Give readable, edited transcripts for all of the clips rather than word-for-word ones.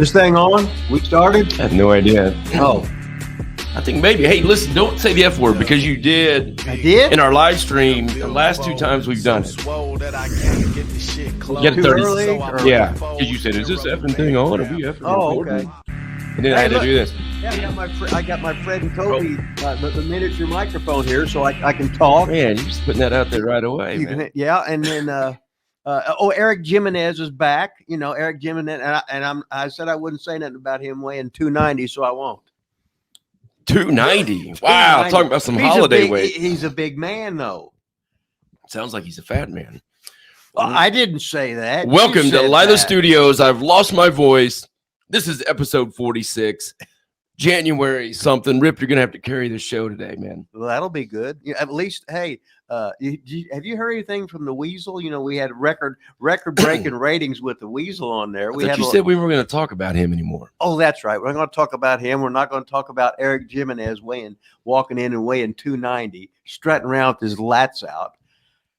This thing on? We started? I have no idea. Oh, I think maybe. Hey, listen, don't say the F word because you did. I did? In our live stream, the last two times we've done it. Get Too 30. early? Or- Yeah, because you said, is this effing thing on? Are we effing Oh, recording? okay. And then I had to do this. Yeah, I got my friend Toby, the miniature microphone here, so I can talk. Man, you're just putting that out there right away, You man. can, yeah, and then Eric Jimenez is back. You know, Eric Jimenez, I said I wouldn't say nothing about him weighing 290, so I won't. 290. Wow, 290. talking about some He's holiday a big, weight. He's a big man, though. Sounds like he's a fat man. Well, I didn't say that. You Welcome to said Lila that. Studios. I've lost my voice. This is episode 46. January something. Rip, you're going to have to carry the show today, man. Well, that'll be good. Yeah, at least, hey, have you heard anything from the Weasel? You know, we had record-breaking ratings with the Weasel on there. You said we were going to talk about him anymore. Oh, that's right. We're going to talk about him. We're not going to talk about Eric Jimenez walking in and weighing 290, strutting around with his lats out.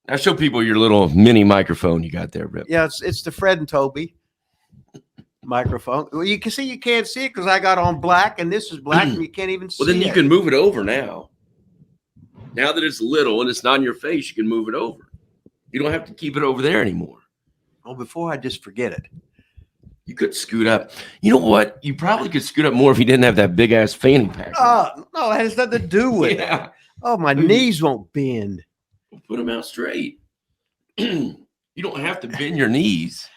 Now show people your little mini microphone you got there, Rip. Yeah, it's the Fred and Toby microphone. Well, you can see you can't see it because I got on black, and this is black, and you can't even see it. Well, then you can move it over now. Now that it's little and it's not in your face, you can move it over. You don't have to keep it over there anymore. Oh, before I just forget it. You could scoot up. You know what? You probably could scoot up more if you didn't have that big ass fanny pack. No, that has nothing to do with it. Oh, my knees won't bend. Put them out straight. You don't have to bend your knees.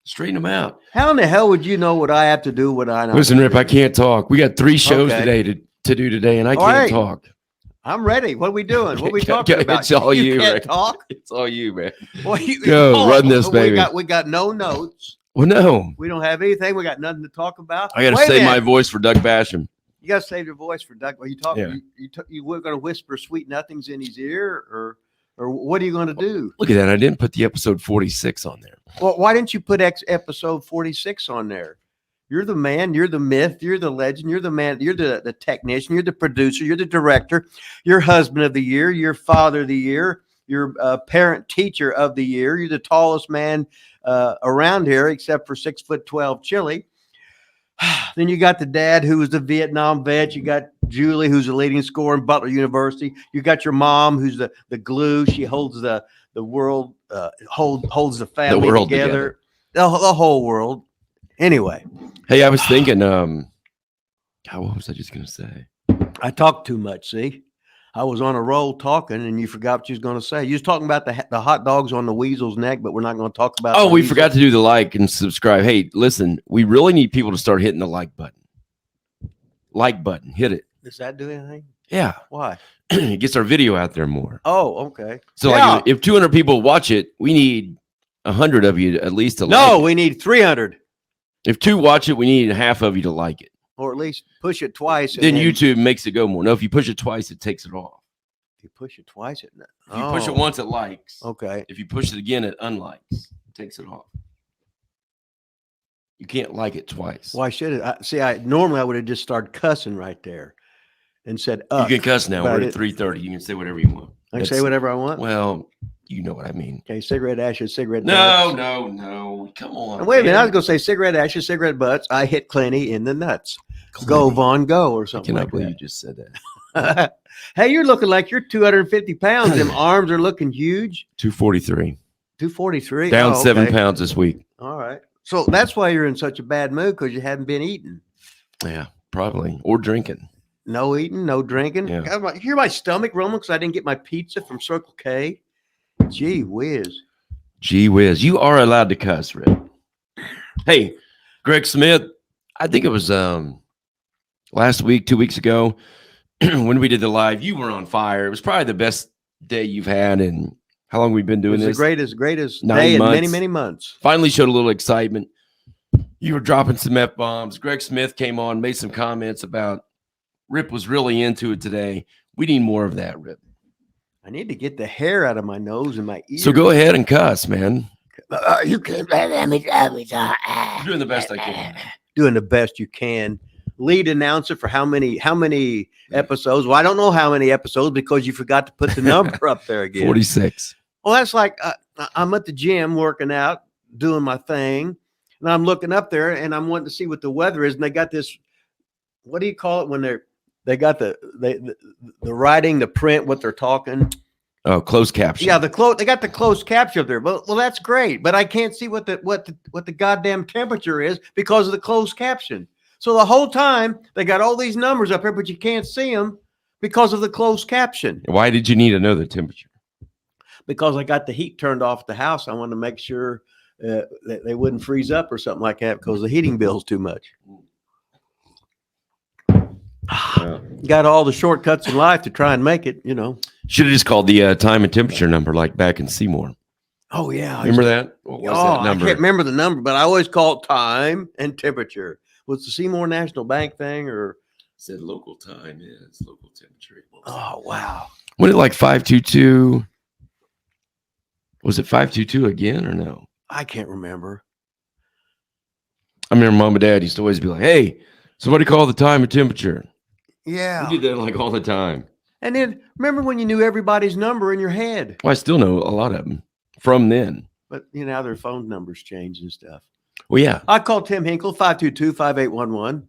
Straighten them out. How in the hell would you know what I have to do? What I know? Listen, Rip, I can't talk. We got 3 shows today to do today, and I can't talk. I'm ready. What are we doing? What are we talking about? It's all you, can't Rick. talk. It's all you, man. Well, Go, run this, baby. We got no notes. Well, no. We don't have anything. We got nothing to talk about. I got to save my voice for Doug Basham. You got to save your voice for Doug. Are you talking? Yeah. You were going to whisper sweet nothings in his ear, or what are you going to do? Look at that. I didn't put the episode 46 on there. Well, why didn't you put episode 46 on there? You're the man, you're the myth, you're the legend, you're the man, you're the technician, you're the producer, you're the director, you're husband of the year, you're father of the year, you're parent teacher of the year, you're the tallest man around here except for 6'12" Chili. Then you got the dad who was the Vietnam vet. You got Julie, who's the leading scorer in Butler University. You got your mom, who's the glue. She holds the world, holds the family together. The whole world. Anyway. Hey, I was thinking, what was I just going to say? I talked too much, see? I was on a roll talking, and you forgot what you was going to say. You was talking about the hot dogs on the Weasel's neck, but we're not going to talk about we forgot to do the like and subscribe. Hey, listen, we really need people to start hitting the like button. Like button. Hit it. Does that do anything? Yeah. Why? It gets our video out there more. Oh, okay. So like if 200 people watch it, we need 100 of you at least to like it. We need 300. If 2 watch it, we need half of you to like it. Or at least push it twice. Then YouTube makes it go more. No, if you push it twice, it takes it off. If you push it twice, If you push it once, it likes. Okay. If you push it again, it unlikes. It takes it off. You can't like it twice. Why should it? Normally I would have just started cussing right there and said, You can cuss now. We're at 3:30. You can say whatever you want. I can say whatever I want? Well, you know what I mean. Okay, cigarette ashes, cigarette butts. butts. No. Come on. Wait a minute. I was going to say cigarette ashes, cigarette butts. I hit Clenny in the nuts. Go, Vaughn, go, or something I like cannot believe that. you just said that. Hey, you're looking like you're 250 pounds. Them arms are looking huge. 243. 243. Down 7 okay. pounds this week. All right. So that's why you're in such a bad mood, because you haven't been eating. Yeah, probably. Or drinking. No eating, no drinking. Yeah. God, you hear my stomach rumbling because I didn't get my pizza from Circle K? Gee whiz. Gee whiz. You are allowed to cuss, Rick. Hey, Greg Smith, I think it was last week, 2 weeks ago, when we did the live, you were on fire. It was probably the best day you've had in how long we've been doing this? The greatest 9 day months. in many, many months. Finally showed a little excitement. You were dropping some F-bombs. Greg Smith came on, made some comments about Rip was really into it today. We need more of that, Rip. I need to get the hair out of my nose and my ears. So go ahead and cuss, man. You can. Doing the best I can. Doing the best you can. Lead announcer for how many episodes? Well, I don't know how many episodes because you forgot to put the number up there again. 46. Well, that's like I'm at the gym working out, doing my thing. And I'm looking up there and I'm wanting to see what the weather is. And they got this, what do you call it when they got the writing, the print, what they're talking. Oh, closed caption. Yeah, they got the closed caption up there. Well, that's great, but I can't see what the goddamn temperature is because of the closed caption. So the whole time they got all these numbers up here, but you can't see them because of the closed caption. Why did you need to know the temperature? Because I got the heat turned off at the house. I wanted to make sure that they wouldn't freeze up or something like that because the heating bill's too much. Yeah. Got all the shortcuts in life to try and make it, Should have just called the time and temperature number like back in Seymour. Oh, yeah. Remember that? What was that number? I can't remember the number, but I always call it time and temperature. Was the Seymour National Bank thing or? Said local time is local temperature. Oh, wow. Wasn't it like 522? Was it 522 again or no? I can't remember. I remember Mom and Dad used to always be like, hey, somebody call the time and temperature. Yeah. We did that like all the time. And then remember when you knew everybody's number in your head? Well, I still know a lot of them from then. But, now their phone numbers change and stuff. Well, yeah. I called Tim Hinkle, 522-5811.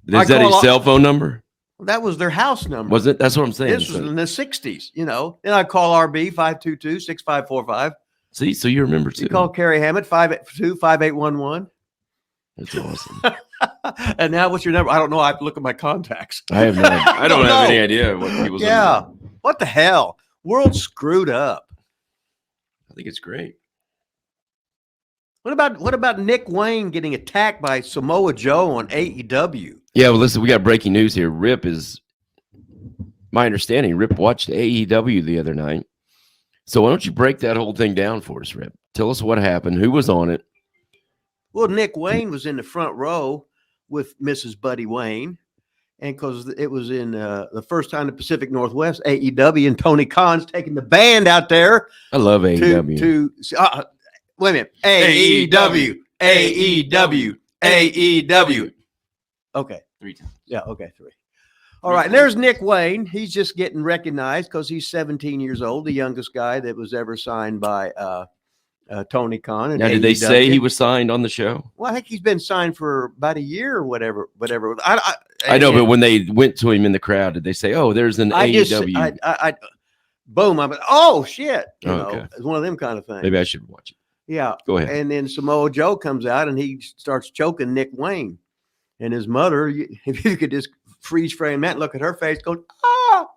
Is that his cell phone number? That was their house number. Was it? That's what I'm saying. This was in the 60s, Then I call RB, 522-6545. See, so you remember too. You call Carrie Hammett, 582-5811. That's awesome. And now what's your number? I don't know. I have to look at my contacts. I have no idea. I don't have any idea what people's Yeah. number. What the hell? World screwed up. I think it's great. What about Nick Wayne getting attacked by Samoa Joe on AEW? Yeah, well, listen, we got breaking news here. Rip is, my understanding, Rip watched AEW the other night. So why don't you break that whole thing down for us, Rip? Tell us what happened, who was on it. Well, Nick Wayne was in the front row with Mrs. Buddy Wayne. And because it was in the first time in the Pacific Northwest, AEW, and Tony Khan's taking the band out there. I love AEW. Wait a minute. AEW. Okay. 3 times. Yeah, okay, 3. All right, and there's Nick Wayne. He's just getting recognized because he's 17 years old, the youngest guy that was ever signed by Tony Khan. Now, did they say he was signed on the show? Well, I think he's been signed for about a year or whatever. I know, but when they went to him in the crowd, did they say, "Oh, there's an AEW"? Boom! I'm oh shit! Okay. It's one of them kind of things. Maybe I should watch it. Yeah, go ahead. And then Samoa Joe comes out and he starts choking Nick Wayne, and his mother. If you could just freeze frame that, and look at her face, go ah,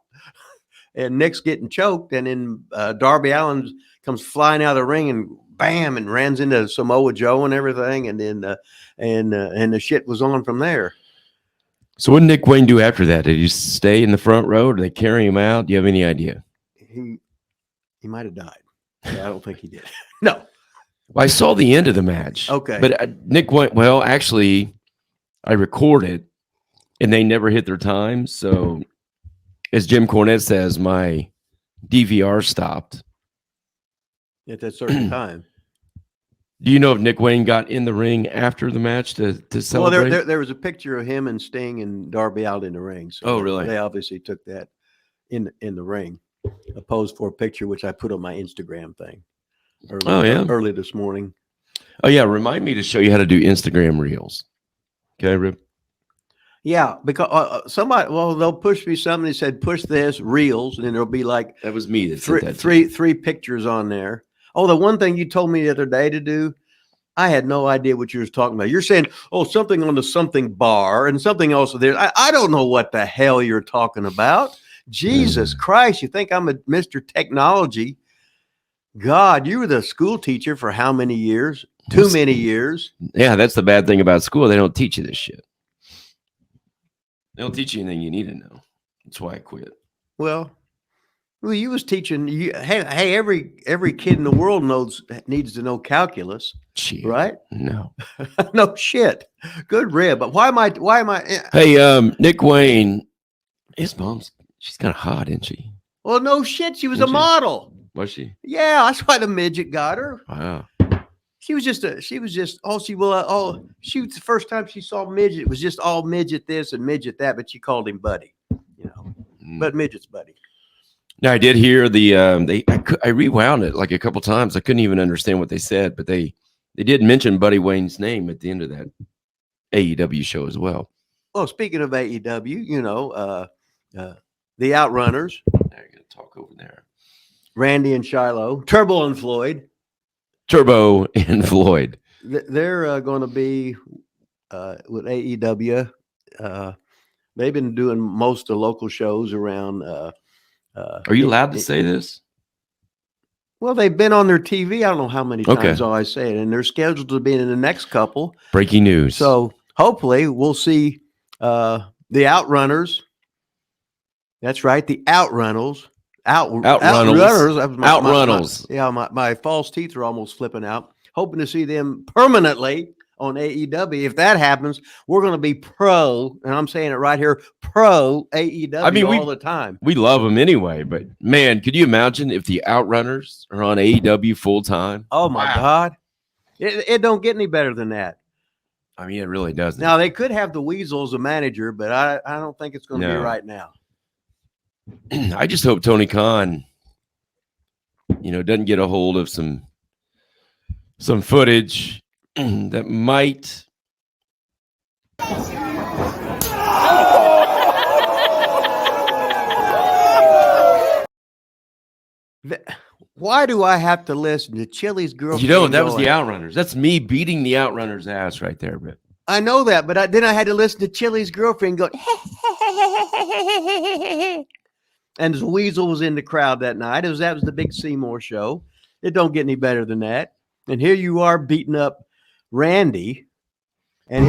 and Nick's getting choked, and then Darby Allin comes flying out of the ring and bam, and runs into Samoa Joe and everything, and then and the shit was on from there. So what did Nick Wayne do after that? Did he stay in the front row? Did they carry him out? Do you have any idea? He might have died. Yeah, I don't think he did. No. Well, I saw the end of the match. Okay. But Nick went, well, actually, I recorded, and they never hit their time. So, as Jim Cornette says, my DVR stopped. At that certain time. Do you know if Nick Wayne got in the ring after the match to celebrate? Well, there was a picture of him and Sting and Darby out in the ring. So oh, really? They obviously took that in the ring. A pose for a picture, which I put on my Instagram thing. Early this morning. Oh, yeah. Remind me to show you how to do Instagram Reels. Okay, Rip? Yeah, because they'll push me something. They said, push this, Reels, and then there'll be like that was me that said that three pictures on there. Oh, the one thing you told me the other day to do, I had no idea what you were talking about. You're saying, oh, something on the something bar and something else there. I don't know what the hell you're talking about. Jesus Christ, you think I'm a Mr. Technology? God, you were the school teacher for how many years? Too many years. Yeah, that's the bad thing about school. They don't teach you this shit. They don't teach you anything you need to know. That's why I quit. Well, you was teaching. Hey, every kid in the world needs to know calculus, shit. Right? No, no shit. Good rib. But why am I? Hey, Nick Wayne, his mom's. She's kind of hot, isn't she? Well, no shit. She was a model. Was she? Yeah, that's why the midget got her. Wow. She was the first time she saw midget, it was just all midget this and midget that, but she called him buddy, but midget's buddy. Now I did hear I rewound it like a couple times. I couldn't even understand what they said, but they They did mention Buddy Wayne's name at the end of that AEW show as well. Well, speaking of AEW, you know, the Outrunners. Now you're going to talk over there. Randy and Shiloh, Turbo and Floyd. Turbo and Floyd. They're going to be with AEW. They've been doing most of the local shows around. Are you allowed to say this? Well, they've been on their TV. I don't know how many times I say it, and they're scheduled to be in the next couple. Breaking news. So hopefully we'll see the Outrunners. That's right, the Outrunners. Outrunners. Outrunners. My false teeth are almost flipping out. Hoping to see them permanently on AEW. If that happens, we're going to be pro, and I'm saying it right here, pro AEW all the time. We love them anyway, but man, could you imagine if the Outrunners are on AEW full time? Oh my God. It don't get any better than that. I mean, it really doesn't. Now, they could have the Weasel as a manager, but I don't think it's going to be right now. I just hope Tony Khan, doesn't get a hold of some footage that might. Why do I have to listen to Chili's girlfriend? That was the Outrunners. That's me beating the Outrunners' ass right there, Britt. I know that, but then I had to listen to Chili's girlfriend go. And the Weasel was in the crowd that night. That was the big Seymour show. It don't get any better than that. And here you are beating up Randy, and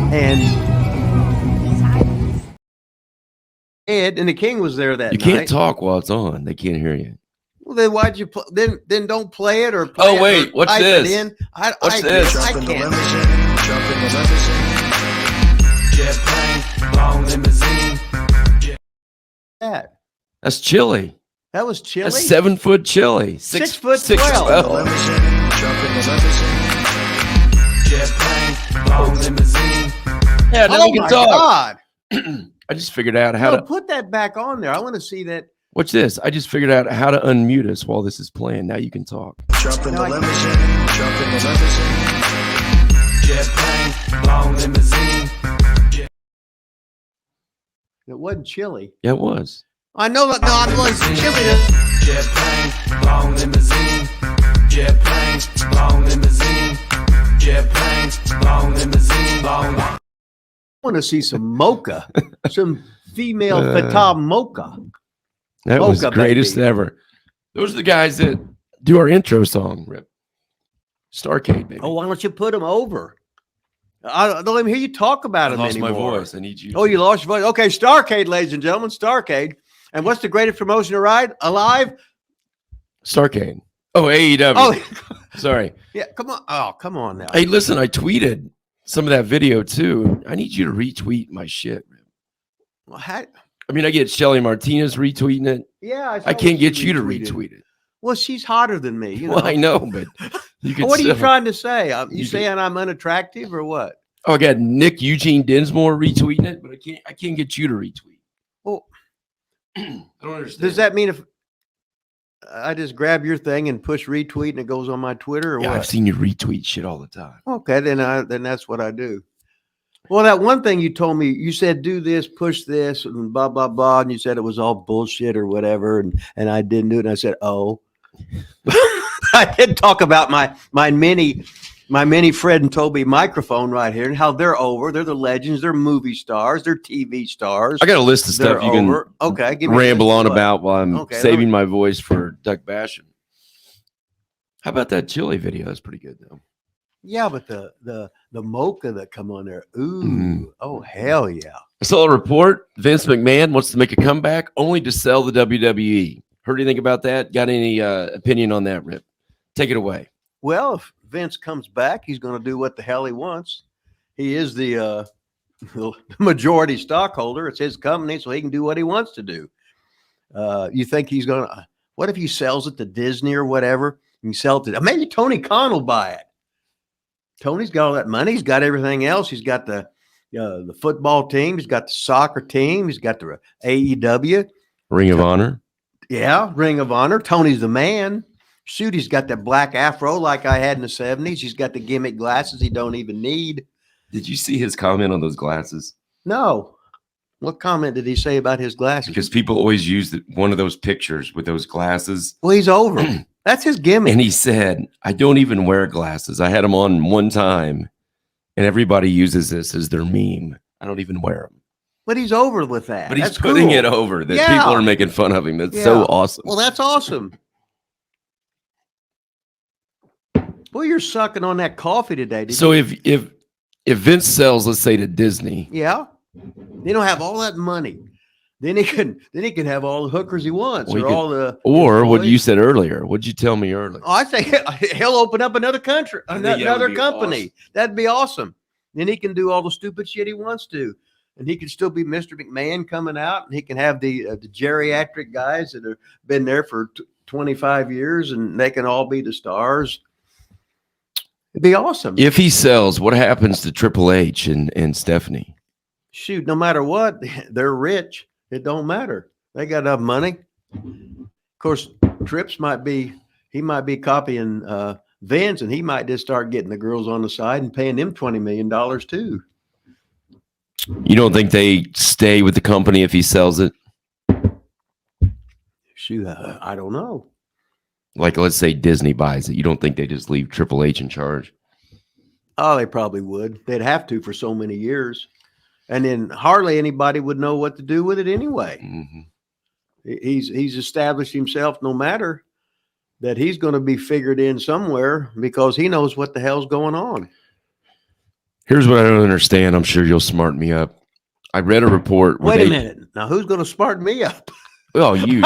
Ed, and the King was there that night. You can't talk while it's on. They can't hear you. Well, then why'd you then don't play it or play wait, what's this? What's this? I can't. Long Limousine. That's Chili. That was Chili. That's 7 foot Chili. 6 foot 12. Yeah, now you can talk. God. I just figured out how to put that back on there. I want to see that. What's this? I just figured out how to unmute us while this is playing. Now you can talk. Jump in the limousine. Jump in the limousine. Jet plane, long limousine. It wasn't Chili. Yeah, it was. I know that. No, I'm going Chili. Jet plane, long limousine. Jet plane, long limousine. Jet plane, long limousine. Long. I want to see some mocha, some female Fatah mocha. That was the greatest ever. Those are the guys that do our intro song, Rip. Starcade, baby. Oh, why don't you put them over? I don't even hear you talk about them anymore. I lost my voice. I need you. Oh, you lost your voice. Okay, Starcade, ladies and gentlemen, Starcade. And what's the greatest promotion alive? Starcade. Oh, AEW. Oh, sorry. Yeah, come on. Oh, come on now. Hey, listen, I tweeted some of that video too. I need you to retweet my shit, man. Well, I get Shelly Martinez retweeting it. Yeah, I can't get you to retweet it. Well, she's hotter than me. You know? Well, I know, but you can. What are you trying to say? You saying I'm unattractive or what? Oh, I got Nick Eugene Dinsmore retweeting it, but I can't get you to retweet. Well, I don't understand. Does that mean if I just grab your thing and push retweet and it goes on my Twitter or what? I've seen you retweet shit all the time. Okay, then that's what I do. Well, that one thing you told me, you said do this, push this, and blah blah blah, and you said it was all bullshit or whatever, and I didn't do it, and I said, oh, I did talk about my mini Fred and Toby microphone right here and how they're over, they're the legends, they're movie stars, they're TV stars. I got a list of stuff you can ramble on about while I'm saving my voice for Duck Basham. How about that Chili video? That's pretty good though. Yeah, but the mocha that come on there, oh hell yeah! I saw a report. Vince McMahon wants to make a comeback, only to sell the WWE. Heard anything about that? Got any opinion on that, Rip? Take it away. Well, if Vince comes back, he's going to do what the hell he wants. He is the majority stockholder. It's his company, so he can do what he wants to do. You think he's going to? What if he sells it to Disney or whatever? He can sell it to maybe Tony Khan will buy it. Tony's got all that money. He's got everything else. He's got the football team. He's got the soccer team. He's got the AEW. Ring of Honor. Yeah, Ring of Honor. Tony's the man. Shoot, he's got that black afro like I had in the 70s. He's got the gimmick glasses he don't even need. Did you see his comment on those glasses? No. What comment did he say about his glasses? Because people always use one of those pictures with those glasses. Well, he's over. That's his gimmick. And he said, I don't even wear glasses. I had them on one time, and everybody uses this as their meme. I don't even wear them. But he's over with that. But he's That's putting cool. it over that Yeah. people are making fun of him. That's so awesome. Well, that's awesome. Boy, you're sucking on that coffee today. So if Vince sells, let's say, to Disney, Yeah, they don't have all that money. Then he can have all the hookers he wants, Well, or what you said earlier. What'd you tell me earlier? Oh, I think he'll open up another country, I think that another would be company. awesome. That'd be awesome. Then he can do all the stupid shit he wants to, and he can still be Mr. McMahon coming out, and he can have the geriatric guys that have been there for 25 years, and they can all be the stars. It'd be awesome. If he sells, what happens to Triple H and Stephanie? Shoot, no matter what, they're rich. It don't matter. They got enough money. Of course, Trips might be copying Vince, and he might just start getting the girls on the side and paying them $20 million too. You don't think they stay with the company if he sells it? Shoot, I don't know. Like, let's say Disney buys it. You don't think they just leave Triple H in charge? Oh, they probably would. They'd have to for so many years. And then hardly anybody would know what to do with it anyway. Mm-hmm. He's established himself, no matter that he's going to be figured in somewhere, because he knows what the hell's going on. Here's what I don't understand. I'm sure you'll smart me up. I read a report. Wait a minute. Now, who's going to smart me up? Well, you.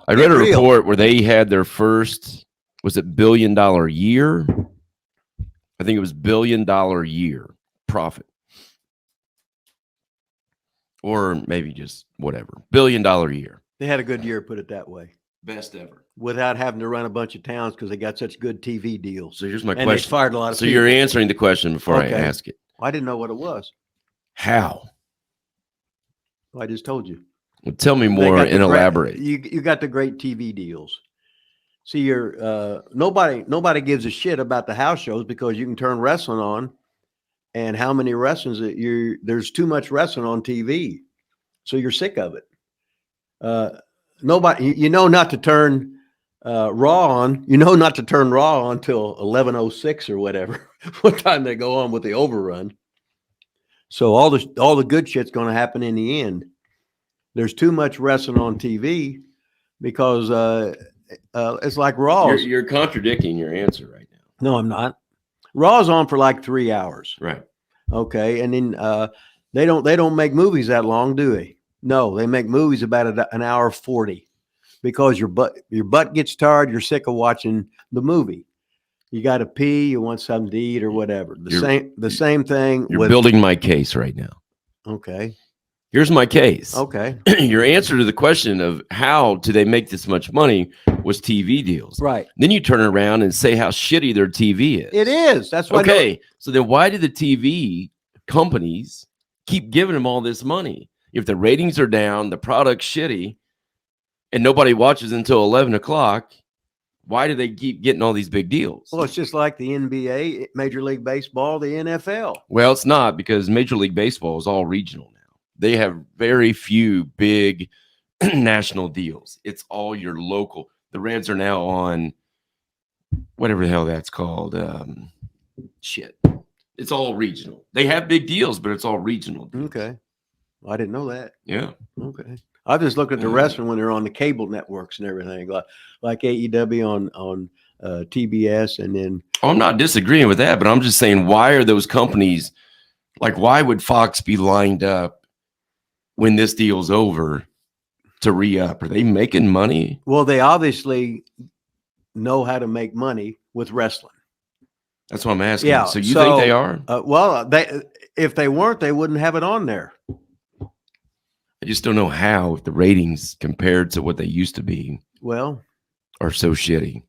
I read a report where they had their first, was it $1 billion year? I think it was $1 billion year profit. Or maybe just whatever. $1 billion year. They had a good year, put it that way. Best ever. Without having to run a bunch of towns because they got such good TV deals. So here's my and question. they fired a lot of So people. you're answering the question before Okay. I ask it. I didn't know what it was. How? I just told you. Well, tell me They more got the and great- elaborate. You got the great TV deals. See, nobody gives a shit about the house shows because you can turn wrestling on, and how many wrestlings there's too much wrestling on TV, so you're sick of it. Nobody, not to turn Raw on. Not to turn Raw on till 11:06 or whatever. What time they go on with the overrun. So all the good shit's going to happen in the end. There's too much wrestling on TV because it's like Raw. You're contradicting your answer right now. No, I'm not. Raw's on for like 3 hours. Right. Okay, and then they don't make movies that long, do they? No, they make movies about an hour 40 because your butt gets tired. You're sick of watching the movie. You got to pee. You want something to eat or whatever. The same thing. You're building my case right now. Okay. Here's my case. Okay. Your answer to the question of how do they make this much money was TV deals. Right. Then you turn around and say how shitty their TV is. It is. That's why. Okay. So then why do the TV companies keep giving them all this money? If the ratings are down, the product's shitty, and nobody watches until 11 o'clock, why do they keep getting all these big deals? Well, it's just like the NBA, Major League Baseball, the NFL. Well, it's not, because Major League Baseball is all regional now. They have very few big national deals. It's all your local. The Reds are now on whatever the hell that's called. Shit. It's all regional. They have big deals, but it's all regional deals. Okay. I didn't know that. Yeah. Okay. I just look at the wrestling when they're on the cable networks and everything, like AEW on TBS, and then. Oh, I'm not disagreeing with that, but I'm just saying, why are those companies, like, why would Fox be lined up when this deal's over to re-up? Are they making money? Well, they obviously know how to make money with wrestling. That's what I'm asking. Yeah. So you think they are? Well, if they weren't, they wouldn't have it on there. I just don't know how, if the ratings compared to what they used to be Well, are so shitty.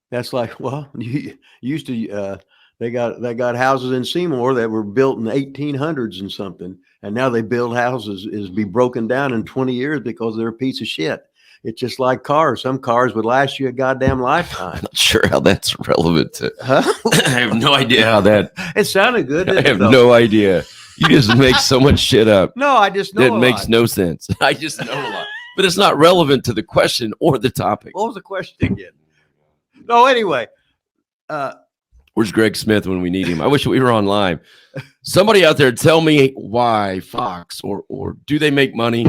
that's like, well, you used to, they got houses in Seymour that were built in the 1800s and something. And now they build houses be broken down in 20 years because they're a piece of shit. It's just like cars. Some cars would last you a goddamn I'm lifetime. not sure how that's relevant to. Huh? I have no idea how that. It sounded good. I Didn't have it, though? no idea. You just make so much shit up No, I just know that a makes lot. no sense. I just know a lot, but it's not relevant to the question or the topic. What was the question again? No, anyway. Where's Greg Smith when we need him? I wish we were on live. Somebody out there, tell me why Fox or do they make money?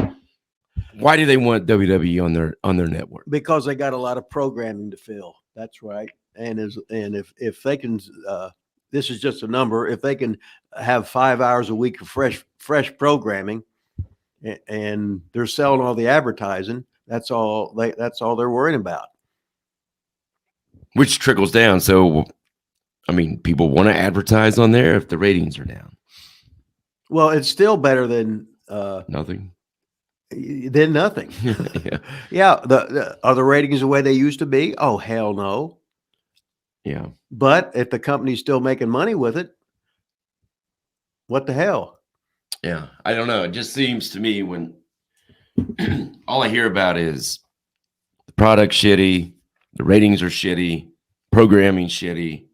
Why do they want WWE on their network? Because they got a lot of programming to fill. That's right. And if they can, this is just a number. If they can have 5 hours a week of fresh programming, and they're selling all the advertising, that's all they're worrying about. Which trickles down. So, I mean, people want to advertise on there if the ratings are down. Well, it's still better than Nothing. Than nothing. Yeah. Yeah. Are the ratings the way they used to be? Oh, hell no. Yeah. But if the company's still making money with it, what the hell? Yeah. I don't know. It just seems to me when all I hear about is the product shitty, the ratings are shitty, programming shitty,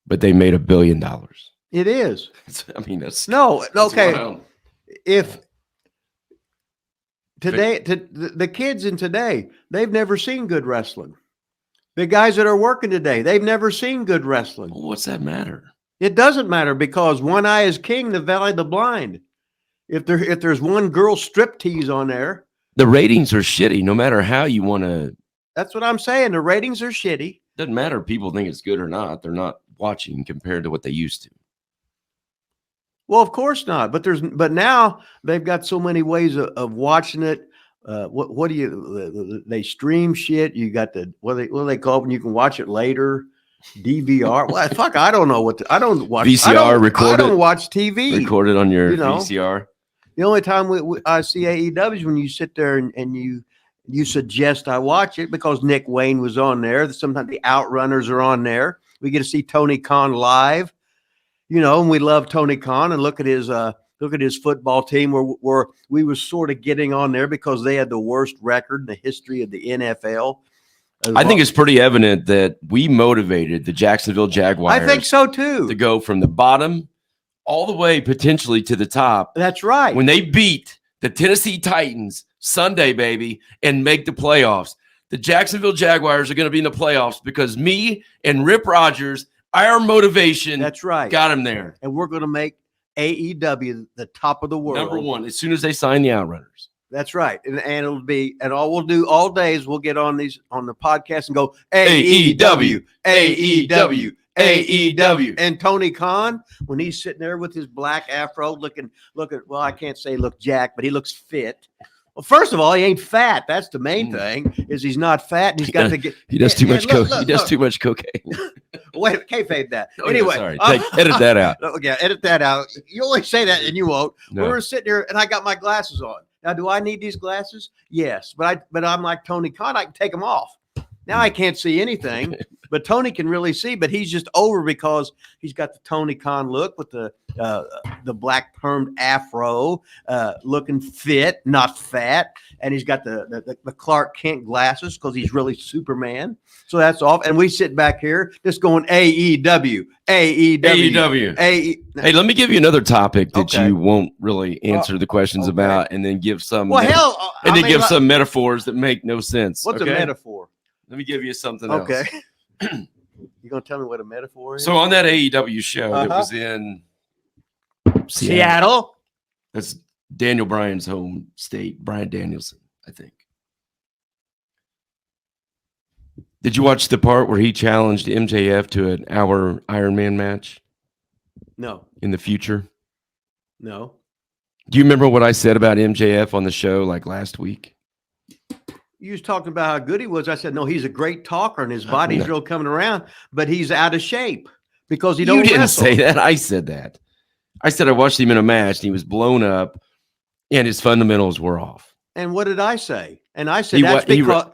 but they made $1 billion. It is. I mean, that's No. that's Okay. wild. If today, the kids in today, they've never seen good wrestling. The guys that are working today, they've never seen good wrestling. Well, what's that matter? It doesn't matter because one eye is king, the valley of the blind. If there's one girl striptease on there, The ratings are shitty. No matter how you want to, that's what I'm saying. The ratings are shitty. doesn't matter if people think it's good or not. They're not watching compared to what they used to. Well, of course not. But now they've got so many ways of watching it. What do you? They stream shit. You got what do they call it when you can watch it later? DVR. Well, fuck, I don't know I don't watch VCR recorded. I don't watch TV. Recorded on your You know. VCR. The only time I see AEW is when you sit there and you suggest I watch it because Nick Wayne was on there. Sometimes the Outrunners are on there. We get to see Tony Khan live, and we love Tony Khan and look at his football team where we was sort of getting on there because they had the worst record in the history of the NFL. I think it's pretty evident that we motivated the Jacksonville Jaguars. I think so too. To go from the bottom all the way potentially to the top. That's right. When they beat the Tennessee Titans Sunday, baby, and make the playoffs. The Jacksonville Jaguars are going to be in the playoffs because me and Rip Rogers, our motivation, That's right. got him there. And we're going to make AEW the top of the world. Number one, as soon as they sign the Outrunners. That's right. And it'll be, and all we'll do all day is we'll get on the podcast and go AEW, AEW, AEW. And Tony Khan, when he's sitting there with his black afro looking, well, I can't say look jacked, but he looks fit. Well, first of all, he ain't fat. That's the main thing, is he's not fat and he's got to get. He does too much look, He does too much cocaine. Wait, kayfabe that. Oh, Anyway, yeah, sorry. Edit that out. Yeah, edit that out. You always say that and you won't. No. We were sitting there and I got my glasses on. Now, do I need these glasses? Yes, but I'm like Tony Khan. I can take them off. Now I can't see anything, but Tony can really see. But he's just over because he's got the Tony Khan look with the black permed afro, looking fit, not fat, and he's got the Clark Kent glasses because he's really Superman. So that's off, and we sit back here just going AEW, AEW, AEW. Hey, let me give you another topic that Okay. you won't really answer the questions okay. about, and then give some. Well, hell, and I then mean, give some metaphors that make no sense. What's okay? a metaphor? Let me give you something else. Okay. You gonna tell me what a metaphor is? So on that AEW show that Uh-huh. was in Seattle. That's Daniel Bryan's home state, Bryan Danielson, I think. Did you watch the part where he challenged MJF to an hour Iron Man match No, in the future? no. Do you remember what I said about MJF on the show like last week? You was talking about how good he was. I said, no, he's a great talker and his body's No. real coming around, but he's out of shape because he don't You didn't wrestle. say that. I said that. I said I watched him in a match and he was blown up and his fundamentals were off. And what did I say? And I said, He that's wa- he because.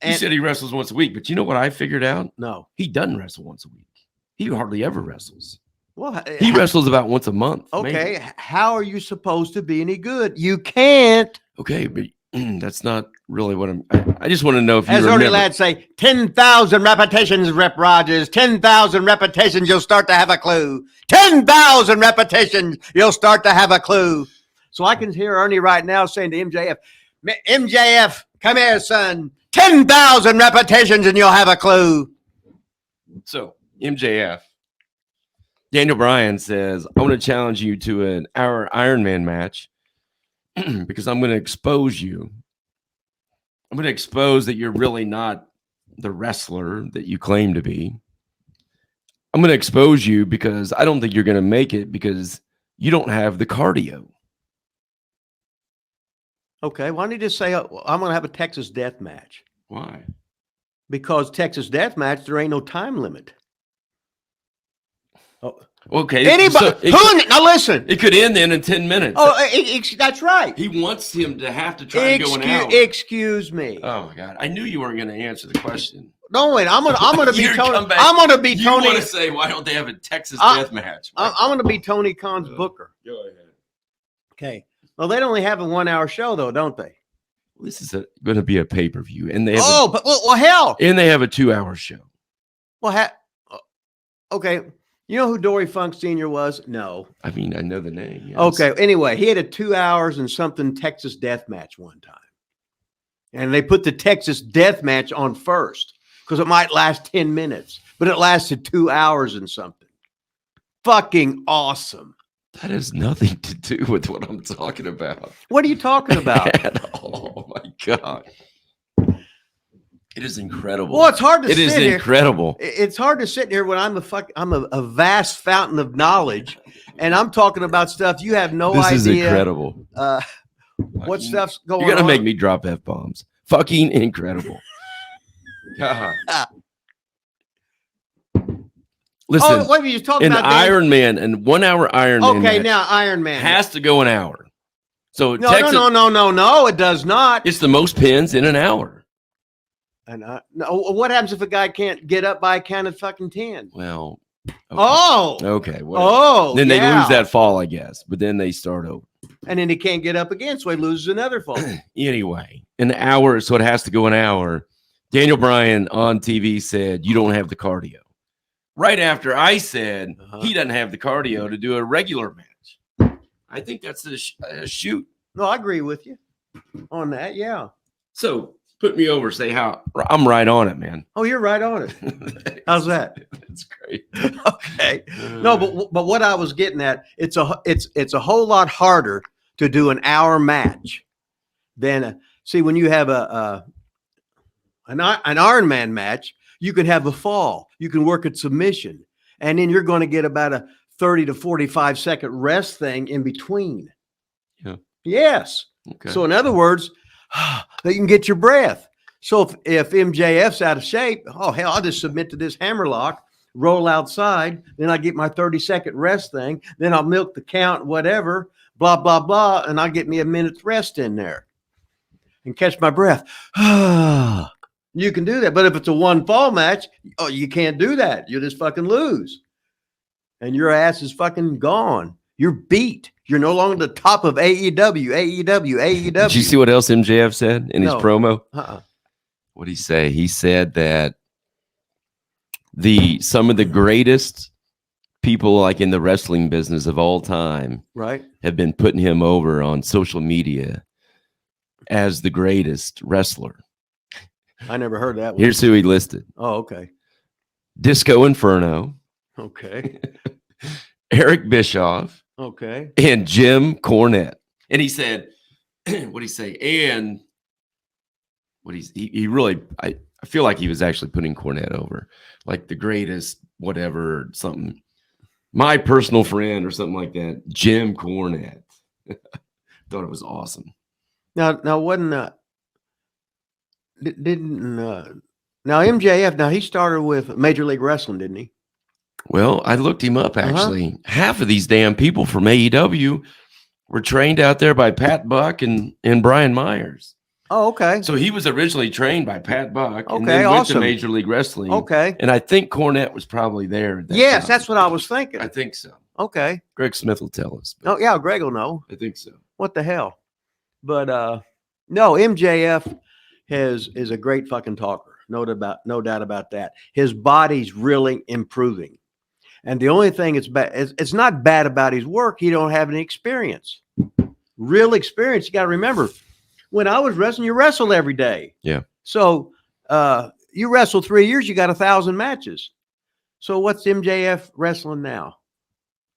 He said he wrestles once a week, but you know what I figured out? No. He doesn't wrestle once a week. He hardly ever wrestles. Well, He wrestles about once a month. okay. maybe. How are you supposed to be any good? You can't. Okay, but that's not really what I just want to know if you As remember. Ernie Ladd say, 10,000 repetitions, Rep Rogers. 10,000 repetitions, you'll start to have a clue. 10,000 repetitions, you'll start to have a clue. So I can hear Ernie right now saying to MJF, MJF, come here, son. 10,000 repetitions and you'll have a clue. So MJF, Daniel Bryan says, I want to challenge you to an hour Iron Man match because I'm going to expose you. I'm going to expose that you're really not the wrestler that you claim to be. I'm going to expose you because I don't think you're going to make it because you don't have the cardio. Okay, why don't you just say, I'm going to have a Texas death match? Why? Because Texas death match, there ain't no time limit. Oh. Okay. Anybody? Now listen. It could end then in 10 minutes. Oh, that's right. He wants him to have to try and go an hour. Excuse me. Oh my God! I knew you weren't going to answer the question. Don't wait. I'm gonna be Tony. I'm gonna be You Tony. want to say why don't they have a Texas death match? I'm gonna be Tony Khan's booker. Go ahead. Okay. Well, they only have a 1 hour show though, don't they? This is going to be a pay-per-view, and they have hell. And they have a 2-hour show. Well, okay. You know who Dory Funk Sr. was? No. I mean, I know the name. Yes. Okay. Anyway, he had a 2 hours and something Texas death match one time. And they put the Texas death match on first because it might last 10 minutes, but it lasted 2 hours and something. Fucking awesome. That has nothing to do with what I'm talking about. What are you talking about? Oh my God. It is incredible. Well, it's hard to sit here. It is incredible. It's hard to sit here when I'm a vast fountain of knowledge, and I'm talking about stuff you have no idea. This is incredible. What stuff's going on? You're gonna make me drop F-bombs. Fucking incredible. Listen, wait, you're talking about Iron Man and 1 hour Iron Man. Okay, now Iron Man has to go an hour. So no, Texas, no, it does not. It's the most pins in an hour. And no, what happens if a guy can't get up by a count of fucking 10? Well, okay. Okay. Well, then they yeah. lose that fall, I guess. But then they start over. And then he can't get up again, so he loses another fall. Anyway, an hour, so it has to go an hour. Daniel Bryan on TV said, you don't have the cardio. Right after I said he doesn't have the cardio to do a regular match. I think that's a shoot. No, I agree with you on that. Yeah. So put me over, say how I'm right on it, man. Oh, you're right on it. How's that? That's great. Okay. No, but what I was getting at, it's a whole lot harder to do an hour match than see when you have an Iron Man match. You can have a fall. You can work at submission, and then you're going to get about a 30 to 45 second rest thing in between. Yeah. Yes. Okay. So in other words, you can get your breath. So if MJF's out of shape, oh hell, I'll just submit to this hammerlock, roll outside, then I get my 30-second rest thing, then I'll milk the count, whatever, blah, blah, blah, and I'll get me a minute's rest in there and catch my breath. You can do that. But if it's a one fall match, oh, you can't do that. You'll just fucking lose. And your ass is fucking gone. You're beat. You're no longer the top of AEW. Did you see what else MJF said in his promo? Uh-uh. What'd he say? He said that some of the greatest people like in the wrestling business of all time have been putting him over on social media as the greatest wrestler. I never heard that one. Here's who he listed. Oh, okay. Disco Inferno. Okay. Eric Bischoff. Okay. And Jim Cornette. And he said, what'd he say? And he really, I feel like he was actually putting Cornette over, like the greatest, whatever, something. My personal friend or something like that. Jim Cornette. Thought it was awesome. Now wasn't now MJF, now he started with Major League Wrestling, didn't he? Well, I looked him up, actually. Half of these damn people from AEW were trained out there by Pat Buck and Brian Myers. Oh, okay. So he was originally trained by Pat Buck and Okay, then went to awesome. Major League Wrestling. Okay. And I think Cornette was probably there. At that Yes, time. that's what I was thinking. I think so. Okay. Greg Smith will tell us. but Oh, yeah, Greg will know. I think so. What the hell? But no, MJF, is a great fucking talker. No doubt about that. His body's really improving. And the only thing it's not bad about his work. He don't have any experience, real experience. You got to remember, when I was wrestling, you wrestled every day. Yeah. So you wrestled 3 years, you got 1,000 matches. So what's MJF wrestling now?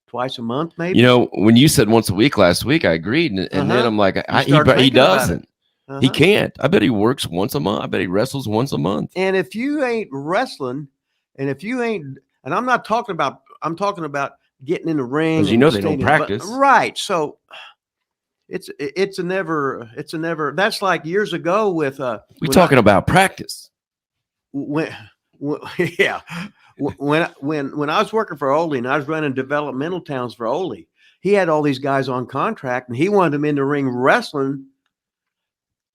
Twice a month, maybe? You know, when you said once a week last week, I agreed. And then I'm like, he doesn't. He can't. I bet he works once a month. I bet he wrestles once a month. And if you ain't wrestling, and if you ain't, and I'm talking about getting in the ring. Because you know they don't practice. Right. So it's a never, that's like years ago with we're talking about practice. When I was working for Ole and I was running developmental towns for Ole, he had all these guys on contract and he wanted them in the ring wrestling,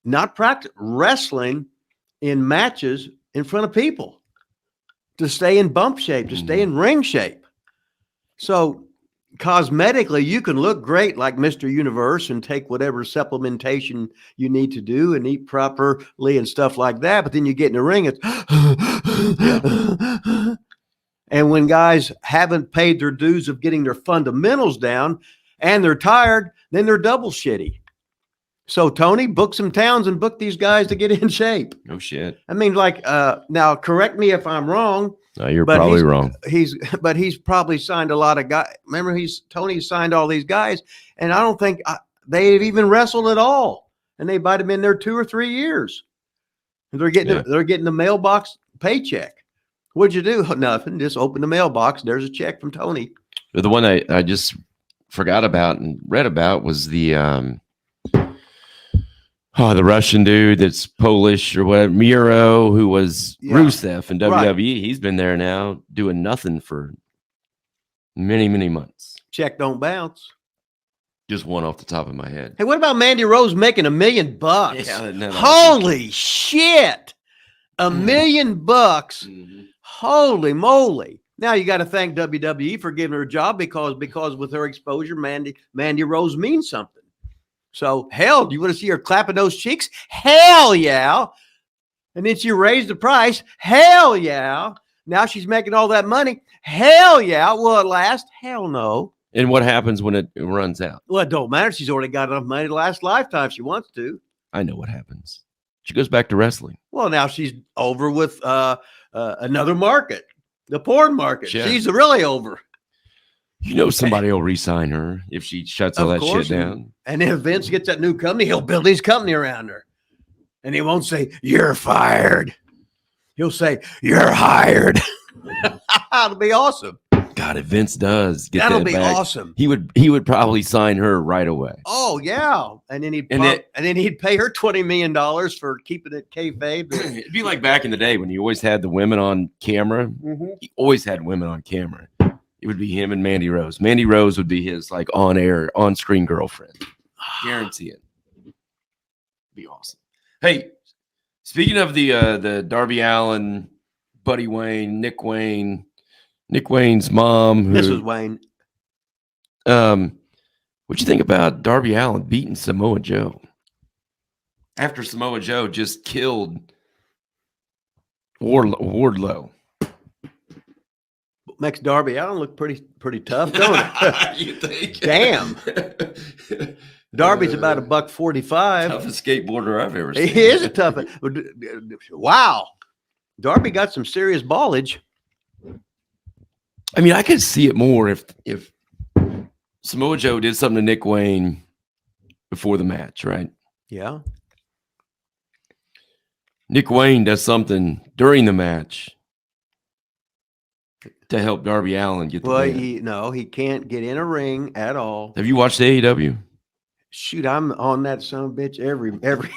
not practice, wrestling in matches in front of people to stay in bump shape, to stay in ring shape. So cosmetically, you can look great like Mr. Universe and take whatever supplementation you need to do and eat properly and stuff like that. But then you get in the ring, it's and when guys haven't paid their dues of getting their fundamentals down and they're tired, then they're double shitty. So Tony, book some towns and book these guys to get in shape. No shit. I mean, like, now correct me if I'm wrong. No, you're probably wrong. He's probably signed a lot of guys. Remember, Tony signed all these guys, and I don't think they've even wrestled at all. And they might have been there 2 or 3 years. And they're getting the mailbox paycheck. What'd you do? Nothing. Just open the mailbox. There's a check from Tony. The one I just forgot about and read about was the Russian dude that's Polish or whatever, Miro, who was Rusev in WWE. Right. He's been there now doing nothing for many, many months. Check don't bounce. Just one off the top of my head. Hey, what about Mandy Rose making $1 million? Yeah, holy shit. $1 million. Mm-hmm. Holy moly. Now you got to thank WWE for giving her a job because with her exposure, Mandy Rose means something. So, hell, do you want to see her clapping those cheeks? Hell yeah. And then she raised the price. Hell yeah. Now she's making all that money. Hell yeah. Will it last? Hell no. And what happens when it runs out? Well, it don't matter. She's already got enough money to last a lifetime if she wants to. I know what happens. She goes back to wrestling. Well, now she's over with another market, the porn market. Sure. She's really over. You know somebody will re-sign her if she shuts all that shit down. And then if Vince gets that new company, he'll build his company around her. And he won't say, "You're fired." He'll say, "You're hired." That'll be awesome. God, if Vince does get that'll that be back, awesome. He would probably sign her right away. Oh yeah, and then he'd pay her $20 million for keeping it kayfabe. It'd be like back in the day when you always had the women on camera. Mm-hmm. He always had women on camera. It would be him and Mandy Rose. Mandy Rose would be his like on-screen girlfriend. Guarantee it. Be awesome. Hey, speaking of the Darby Allin, Buddy Wayne, Nick Wayne's mom. Mrs. Wayne. What'd you think about Darby Allin beating Samoa Joe? After Samoa Joe just killed Wardlow. Makes Darby Allin look pretty tough, don't it? You think? Damn. Darby's about $145. Toughest skateboarder I've ever seen. He is a tough. Wow. Darby got some serious ballage. I mean, I could see it more if Samoa Joe did something to Nick Wayne before the match, right? Yeah. Nick Wayne does something during the match to help Darby Allin get the win. He can't get in a ring at all. Have you watched AEW? Shoot, I'm on that son of a bitch every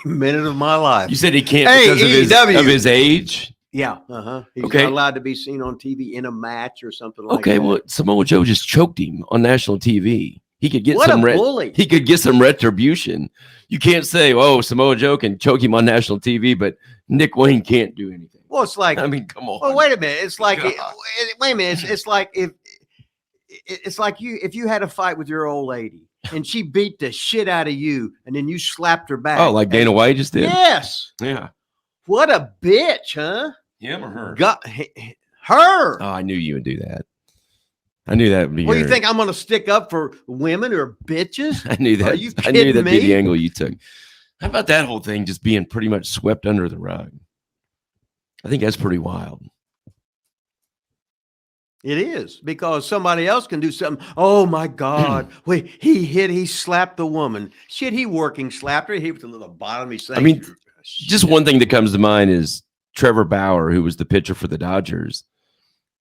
minute of my life. You said he can't because of his age? Yeah. He's not allowed to be seen on TV in a match or something like that. Okay, well, Samoa Joe just choked him on national TV. He could get bully. He could get some retribution. You can't say, "Oh, Samoa Joe can choke him on national TV," but Nick Wayne can't do anything. Well, it's like, I mean, come on. Well, wait a minute. It's like, wait a minute. It's like if you had a fight with your old lady and she beat the shit out of you, and then you slapped her back. Oh, like Dana White just did. Yes. Yeah. What a bitch, huh? Him or her? Her. Oh, I knew you would do that. I knew that would be. Well, you think I'm going to stick up for women or bitches? I knew that. Are you I knew kidding that'd be the me? angle you took. How about that whole thing just being pretty much swept under the rug? I think that's pretty wild. It is, because somebody else can do something. Oh my God. Wait, he slapped the woman. Shit, he working slapped her. He was a little bottom. He's saying, I mean, just one thing that comes to mind is Trevor Bauer, who was the pitcher for the Dodgers,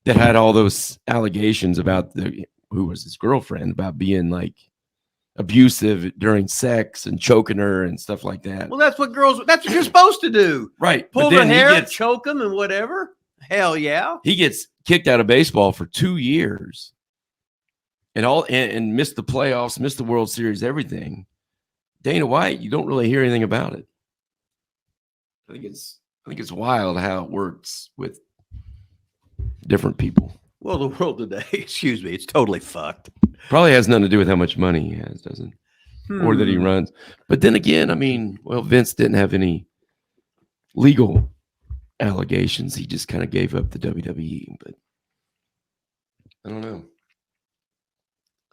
that had all those allegations about who was his girlfriend, about being like abusive during sex and choking her and stuff like that. Well, that's what you're supposed to do. Right. Pull their hair, choke them and whatever. Hell yeah. He gets kicked out of baseball for 2 years and missed the playoffs, missed the World Series, everything. Dana White, you don't really hear anything about it. I think it's wild how it works with different people. Well, the world today, excuse me, it's totally fucked. Probably has nothing to do with how much money he has, doesn't it? Or that he runs. But then again, I mean, well, Vince didn't have any legal allegations. He just kind of gave up the WWE, but I don't know.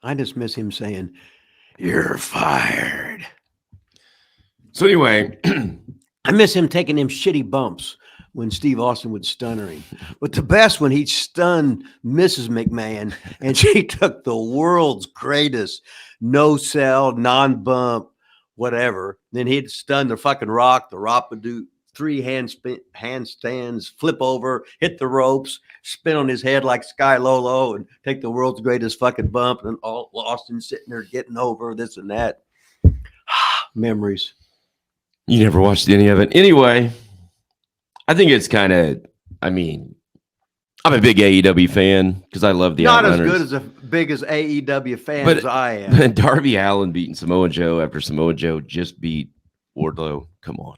I just miss him saying, "You're fired." So anyway, I miss him taking them shitty bumps when Steve Austin would stun her. But the best when he stunned Mrs. McMahon and she took the world's greatest no-sell, non-bump, whatever. Then he'd stun the fucking Rock. The Rock would do 3 handstands, flip over, hit the ropes, spin on his head like Sky Lolo, and take the world's greatest fucking bump. And all Austin sitting there getting over this and that. Memories. you never watched any of it. Anyway, I think it's kind of, I mean, I'm a big AEW fan because I love the Not Outrunners. as good as big as AEW fan But- as I am. But Darby Allin beating Samoa Joe after Samoa Joe just beat Wardlow. Come on.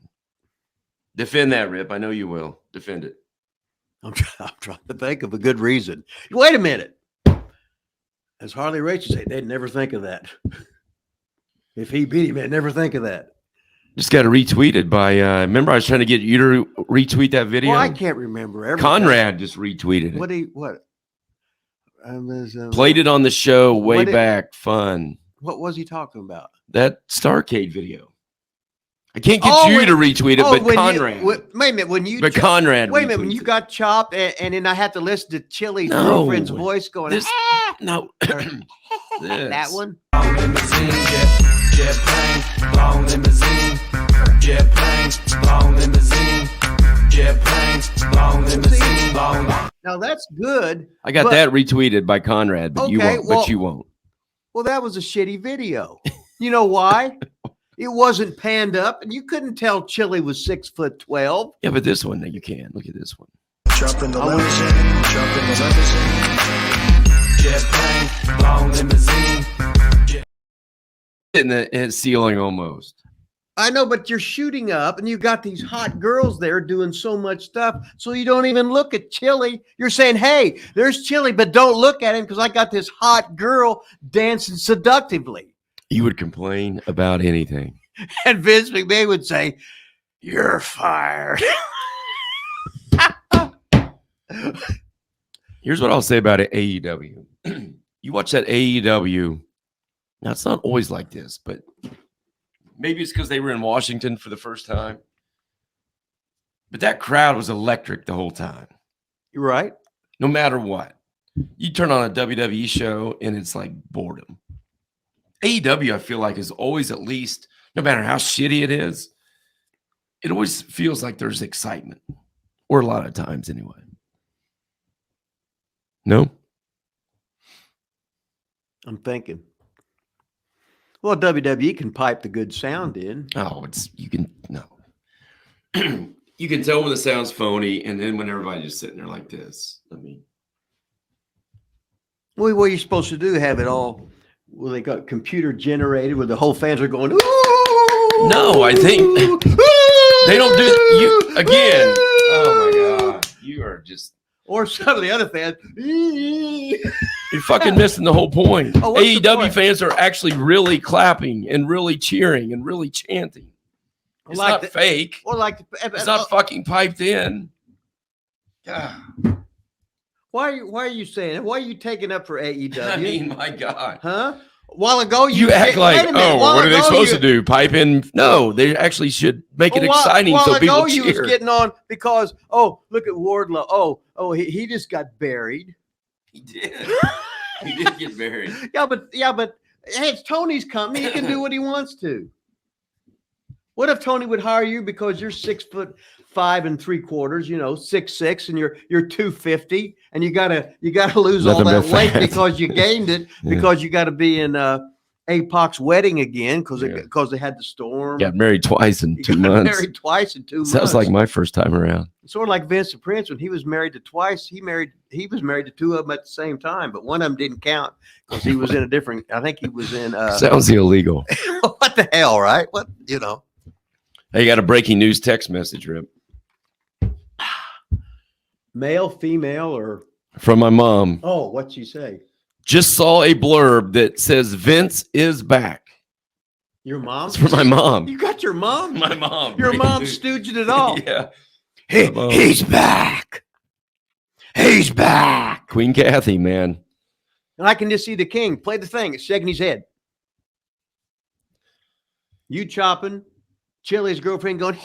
Defend that, Rip. I know you will. Defend it. I'm trying to think of a good reason. Wait a minute. As Harley Race would say, they'd never think of that. If he beat him, they'd never think of that. Just got retweeted by, remember I was trying to get you to retweet that video? Well, I can't remember everything. Conrad just retweeted it. What? Played it on the show way What back. Fun. What was he talking about? That Starcade video. I can't get Oh, you when- to retweet it, but when Conrad. wait a minute. When you But Conrad. wait a minute. When retweets you it. got chopped, and then I had to listen to Chili's No. girlfriend's voice going, This- "Ah!" No. That This. one. Long limousine, jet plane, long limousine, jet plane, long limousine, jet plane, long limousine, long. Now that's good. I got But- that retweeted by Conrad, but you Okay, won't. well- But you won't. Well, that was a shitty video. You know why? It wasn't panned up, and you couldn't tell Chili was 6'12". Yeah, but this one, you can. Look at this one. Jump in the limousine, jump in the limousine. Jet plane, long limousine. In the ceiling almost. I know, but you're shooting up, and you got these hot girls there doing so much stuff, so you don't even look at Chili. You're saying, "Hey, there's Chili, but don't look at him because I got this hot girl dancing seductively." You would complain about anything. And Vince McMahon would say, "You're fired." Here's what I'll say about it, AEW. You watch that AEW. Now, it's not always like this, but maybe it's because they were in Washington for the first time. But that crowd was electric the whole time, You're right. no matter what. You turn on a WWE show, and it's like boredom. AEW, I feel like, is always at least, no matter how shitty it is, it always feels like there's excitement. Or a lot of times, anyway. No? I'm thinking. Well, WWE can pipe the good sound in. Oh, you can you can tell when the sound's phony, and then when everybody's just sitting there like this. I mean, Well, what you're supposed to do, have it all, well, they got computer generated where the whole fans are going, "Ooh!" No, I think they don't do you again. Oh my God, you are just Or some of the other fans. you're fucking missing the whole point. Oh, what's the AEW point? fans are actually really clapping and really cheering and really chanting. It's not fake. Well, like It's not fucking piped in. God. Why are you saying it? Why are you taking up for AEW? I mean, my God. Huh? A while ago, You act like, what are they supposed to do? Pipe in? No, they actually should make it exciting so people cheer. You was getting on because, look at Wardlow. He just got buried. He did. He did get buried. Yeah, but hey, it's Tony's company. He can do what he wants to. What if Tony would hire you because you're 6'5" 3/4, 6'6", and you're 250, and you gotta lose all that weight because you gained it because you got to be in APOC's wedding again because they had the storm. Got married twice in 2 months. Married twice in 2 months. Sounds like my first time around. Sort of like Vince the Prince when he was married to twice. He was married to two of them at the same time, but one of them didn't count because he was in a different. I think he was in. Sounds illegal. What the hell, right? What Hey, you got a breaking news text message, Rip. Male, female, or from my mom. Oh, what'd she say? Just saw a blurb that says Vince is back. Your mom? It's from my mom. You got your mom? My mom. Your mom stooged it all. Yeah. He's back. He's back. Queen Kathy, man. And I can just see the king play the thing. It's shaking his head. You chopping. Chili's girlfriend going,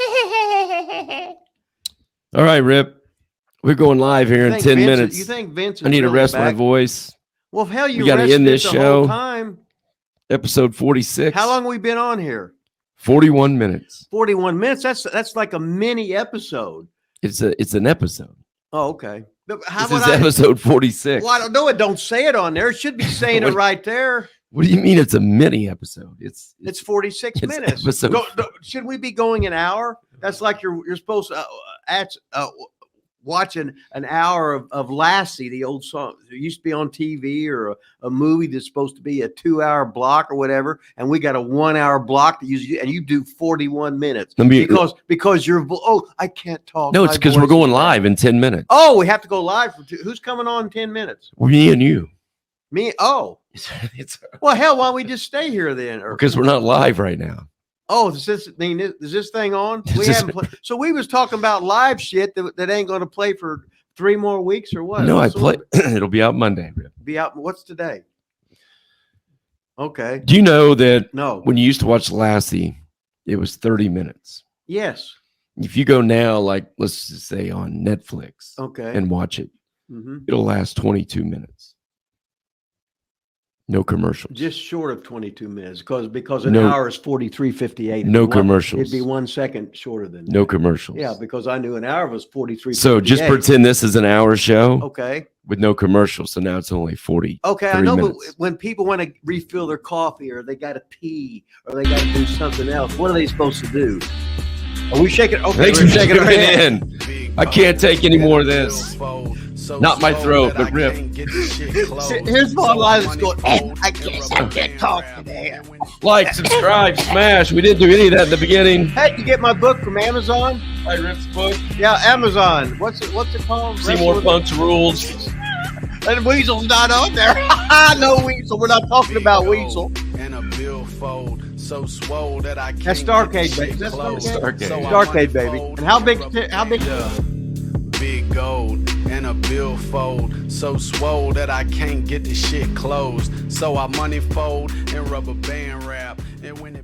All right, Rip. We're going live here in 10 minutes. You think Vince? I need to rest my voice. Well, hell, you got to end this show. Time. Episode 46. How long have we been on here? 41 minutes. 41 minutes. That's like a mini episode. It's an episode. Oh, okay. This is episode 46. Well, I don't know it. Don't say it on there. It should be saying it right there. What do you mean it's a mini episode? It's 46 minutes. Should we be going an hour? That's like you're supposed to watching an hour of Lassie, the old song. It used to be on TV or a movie that's supposed to be a 2-hour block or whatever, and we got a 1-hour block that you do 41 minutes because you're I can't talk. No, it's because we're going live in 10 minutes. Oh, we have to go live for who's coming on in 10 minutes? Me and you. Me? Oh. Well, hell, why don't we just stay here then? Because we're not live right now. Oh, is this thing on? We haven't played. So we was talking about live shit that ain't going to play for 3 more weeks or what? No, I play. It'll be out Monday. Be out. What's today? Okay. Do you know that? No. When you used to watch Lassie, it was 30 minutes. Yes. If you go now, like let's just say on Netflix, okay, and watch it, it'll last 22 minutes. No commercials. Just short of 22 minutes because an hour is 43:58. No commercials. It'd be 1 second shorter than that. No commercials. Yeah, because I knew an hour was 43:58. So just pretend this is an hour show. Okay. With no commercials. So now it's only 40. Okay, I know, but when people want to refill their coffee or they got to pee or they got to do something else, what are they supposed to do? Are we shaking? Okay, thanks for shaking our head. I can't take any more of this. Not my throat, but Rip. Here's my line that's going, I can't talk today. Like, subscribe, smash. We didn't do any of that in the beginning. Hey, you get my book from Amazon? My Rip's book? Yeah, Amazon. What's it called? Seymour Punk's Rules. And Weasel's not on there. No Weasel. We're not talking about Weasel. So swole that I can't. That's Starcade, baby. That's Starcade, baby. And how big? Big gold and a billfold. So swole that I can't get the shit closed. So I money fold and rubber band wrap. And when it